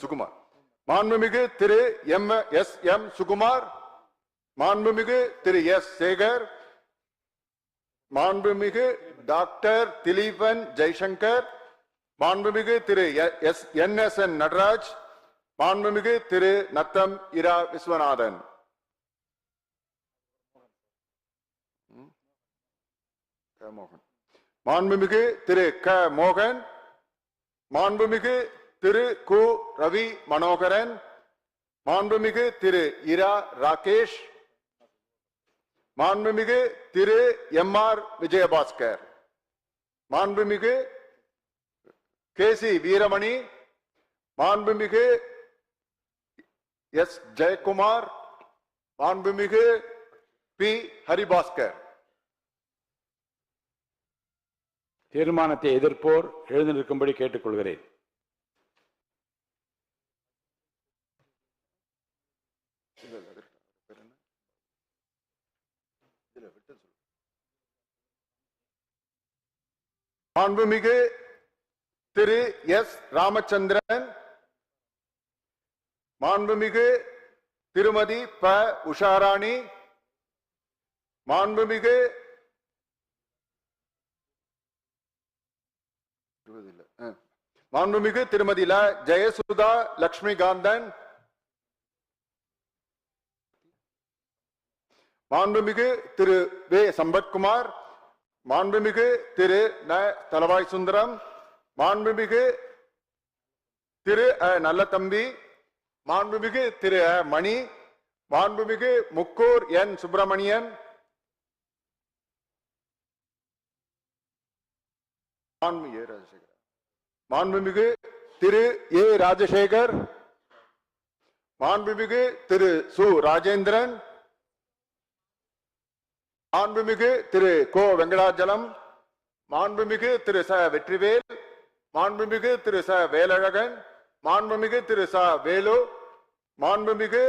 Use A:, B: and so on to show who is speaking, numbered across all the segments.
A: சுகுமார். மாண்புமிகு திரு எம் சுகுமார், மாண்புமிகு திரு எஸ் சேகர், மாண்புமிகு டாக்டர் திலீபன் ஜெய்சங்கர், மாண்புமிகு திரு என் நடராஜ், மாண்புமிகு திரு நத்தம் இரா விஸ்வநாதன். மாண்புமிகு திரு க மோகன், மாண்புமிகு திரு கு ரவி மனோகரன், மாண்புமிகு திரு இரா ராகேஷ், மாண்புமிகு திரு எம் ஆர் விஜயபாஸ்கர், மாண்புமிகு கே சி வீரமணி, மாண்புமிகு எஸ் ஜெயக்குமார், மாண்புமிகு பி ஹரிபாஸ்கர்.
B: தீர்மானத்தை எதிர்ப்போர் எழுந்து நிற்கும்படி கேட்டுக்கொள்கிறேன்.
A: மாண்புமிகு திரு எஸ் ராமச்சந்திரன், மாண்புமிகு திருமதி ப உஷாராணி, மாண்புமிகு மாண்புமிகு திருமதி ல ஜெயசுதா லட்சுமிகாந்தன், மாண்புமிகு திரு வே சம்பத்குமார், மாண்புமிகு திரு ந தலவாய் சுந்தரம், மாண்புமிகு திரு நல்லதம்பி, மாண்புமிகு திரு மணி, மாண்புமிகு முக்கூர் என் சுப்பிரமணியன், மாண்புமிகு திரு ஏ ராஜசேகர், மாண்புமிகு திரு சு ராஜேந்திரன், மாண்புமிகு திரு கோ வெங்கடாஜலம், மாண்புமிகு திரு ச வெற்றிவேல், மாண்புமிகு திரு ச வேலழகன், மாண்புமிகு திரு ச வேலு, மாண்புமிகு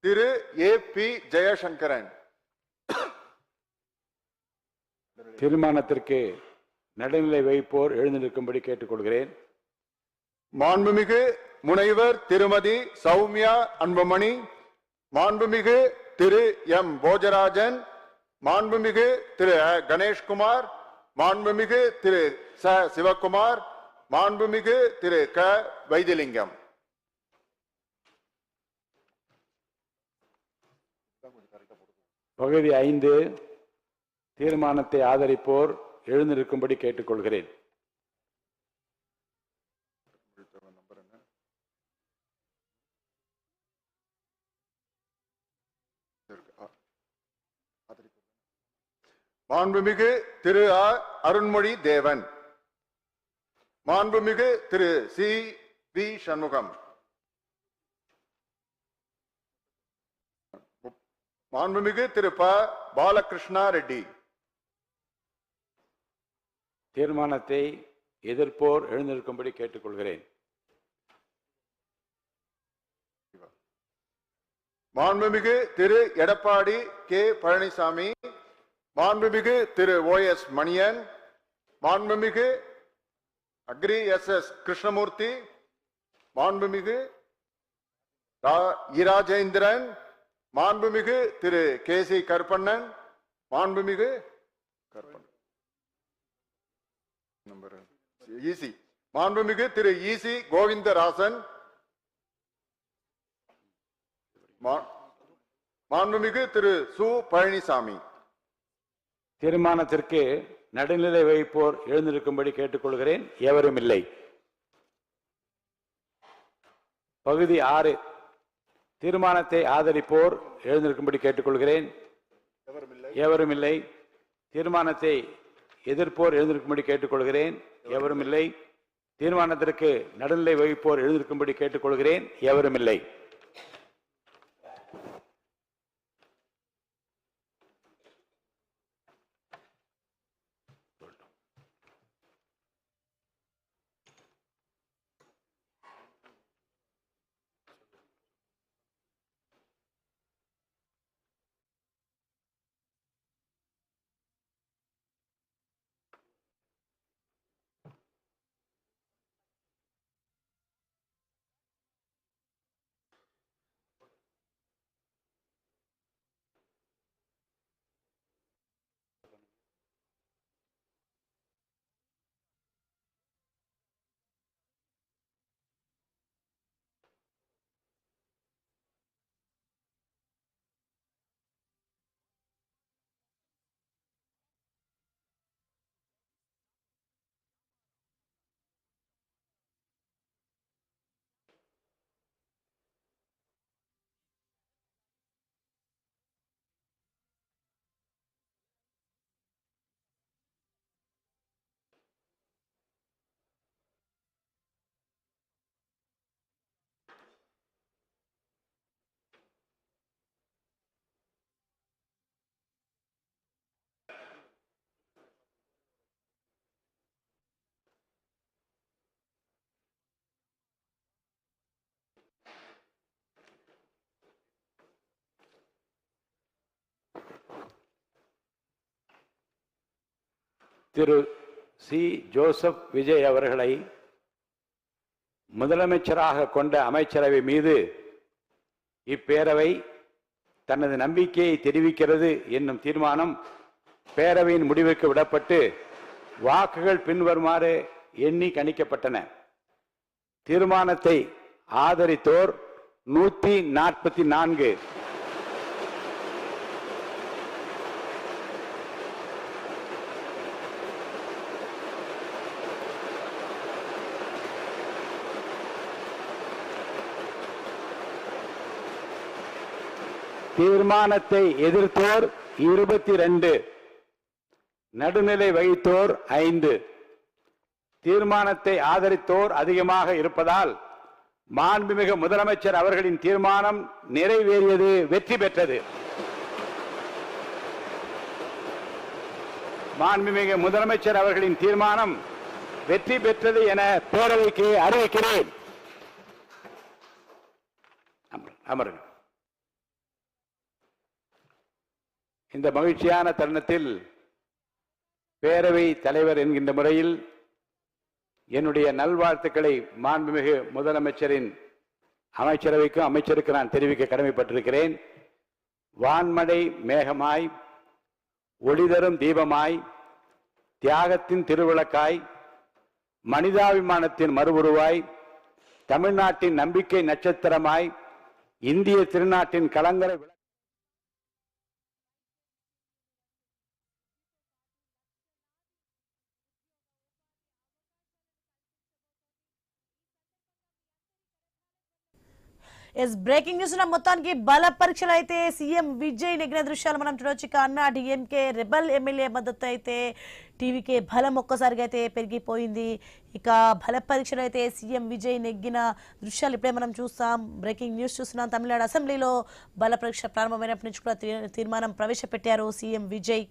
A: திரு ஏ பி ஜெயசங்கரன்.
B: தீர்மானத்திற்கு நடுநிலை வைப்போர் எழுந்து நிற்கும்படி கேட்டுக்கொள்கிறேன்.
A: மாண்புமிகு முனைவர் திருமதி சௌமியா அன்புமணி, மாண்புமிகு திரு எம் போஜராஜன், மாண்புமிகு திரு கணேஷ்குமார், மாண்புமிகு திரு ச சிவகுமார், மாண்புமிகு திரு க வைத்திலிங்கம்.
B: பகுதி 5 தீர்மானத்தை ஆதரிப்போர் எழுந்து நிற்கும்படி கேட்டுக்கொள்கிறேன்.
A: மாண்புமிகு திரு அருண்மொழி தேவன், மாண்புமிகு திரு சி வி சண்முகம், மாண்புமிகு திரு ப பாலகிருஷ்ணா ரெட்டி.
B: தீர்மானத்தை எதிர்ப்போர் எழுந்திருக்கும்படி கேட்டுக்கொள்கிறேன்.
A: மாண்புமிகு திரு எடப்பாடி கே பழனிசாமி, மாண்புமிகு திரு ஓ எஸ் மணியன், மாண்புமிகு அக்ரி எஸ் எஸ் கிருஷ்ணமூர்த்தி, மாண்புமிகு இராஜேந்திரன், மாண்புமிகு திரு கே சி கருப்பண்ணன், மாண்புமிகு ஈசி, மாண்புமிகு திரு ஈசி கோவிந்தராசன், மாண்புமிகு திரு சு பழனிசாமி.
B: தீர்மானத்திற்கு நடுநிலை வைப்போர் எழுந்திருக்கும்படி கேட்டுக்கொள்கிறேன். எவரும் இல்லை. பகுதி 6 தீர்மானத்தை ஆதரிப்போர் எழுந்திருக்கும்படி கேட்டுக்கொள்கிறேன். எவரும் இல்லை. தீர்மானத்தை எதிர்ப்போர் எழுந்திருக்கும்படி கேட்டுக்கொள்கிறேன். எவரும் இல்லை. தீர்மானத்திற்கு நடுநிலை வகிப்போர் எழுந்திருக்கும்படி கேட்டுக்கொள்கிறேன். எவரும் இல்லை. திரு சி ஜோசப் விஜய் அவர்களை முதலமைச்சராக கொண்ட அமைச்சரவை மீது இப்பேரவை தனது நம்பிக்கையை தெரிவிக்கிறது என்னும் தீர்மானம் பேரவையின் முடிவுக்கு விடப்பட்டு வாக்குகள் பின்வருமாறு எண்ணி கணிக்கப்பட்டன. தீர்மானத்தை ஆதரித்தோர் 144, தீர்மானத்தை எதிர்த்தோர் 22, நடுநிலை வகித்தோர் 5. தீர்மானத்தை ஆதரித்தோர் அதிகமாக இருப்பதால் மாண்புமிகு முதலமைச்சர் அவர்களின் தீர்மானம் நிறைவேறியது, வெற்றி பெற்றது. மாண்புமிகு முதலமைச்சர் அவர்களின் தீர்மானம் வெற்றி பெற்றது என பேரவைக்கு அறிவிக்கிறேன். அமருங்க. இந்த மகிழ்ச்சியான தருணத்தில் பேரவை தலைவர் என்கின்ற முறையில் என்னுடைய நல்வாழ்த்துக்களை மாண்புமிகு முதலமைச்சரின் அமைச்சரவைக்கும் அமைச்சருக்கு நான் தெரிவிக்க கடமைப்பட்டிருக்கிறேன். வான்மழை மேகமாய், ஒளிதரும் தீபமாய், தியாகத்தின் திருவிளக்காய், மனிதாபிமானத்தின் மறுவுருவாய், தமிழ்நாட்டின் நம்பிக்கை நட்சத்திரமாய், இந்திய திருநாட்டின் கலங்கரை
C: బ్రేకింగ్ న్యూస్ మొత్తానికి బల పరీక్షలు అయితే సీఎం విజయ్ నెగ్గిన దృశ్యాలు మనం చూడొచ్చు. ఇక అన్నా డిఎంకే రెబల్ ఎమ్మెల్యే మద్దతు అయితే టీవీకే బలం ఒక్కసారిగా అయితే పెరిగిపోయింది. ఇక బల పరీక్షలు అయితే సీఎం విజయ్ నెగ్గిన దృశ్యాలు ఇప్పుడే మనం చూస్తాం. బ్రేకింగ్ న్యూస్ చూస్తున్నాం. తమిళనాడు అసెంబ్లీలో బల పరీక్ష ప్రారంభమైనప్పటి నుంచి కూడా తీర్మానం ప్రవేశపెట్టారు సీఎం విజయ్.